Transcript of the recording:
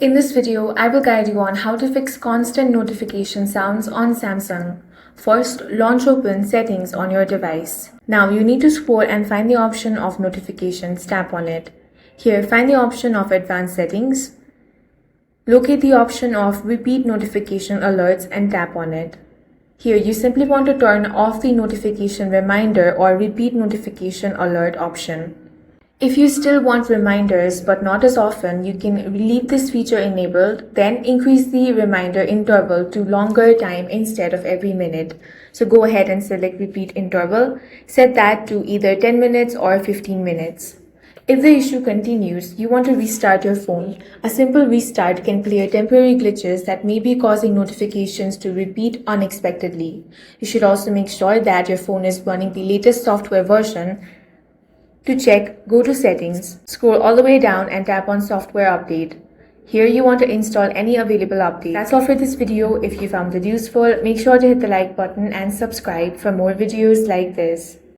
In this video, I will guide you on how to fix constant notification sounds on Samsung. First, launch open Settings on your device. Now you need to scroll and find the option of Notifications, tap on it. Here, find the option of Advanced Settings. Locate the option of Repeat Notification Alerts and tap on it. Here, you simply want to turn off the Notification Reminder or Repeat Notification Alert option. If you still want reminders but not as often, you can leave this feature enabled, then increase the reminder interval to longer time instead of every minute. So go ahead and select repeat interval, set that to either 10 minutes or 15 minutes. If the issue continues, you want to restart your phone. A simple restart can clear temporary glitches that may be causing notifications to repeat unexpectedly. You should also make sure that your phone is running the latest software version. To check, go to Settings, scroll all the way down and tap on Software Update. Here you want to install any available updates. That's all for this video. If you found it useful, make sure to hit the like button and subscribe for more videos like this.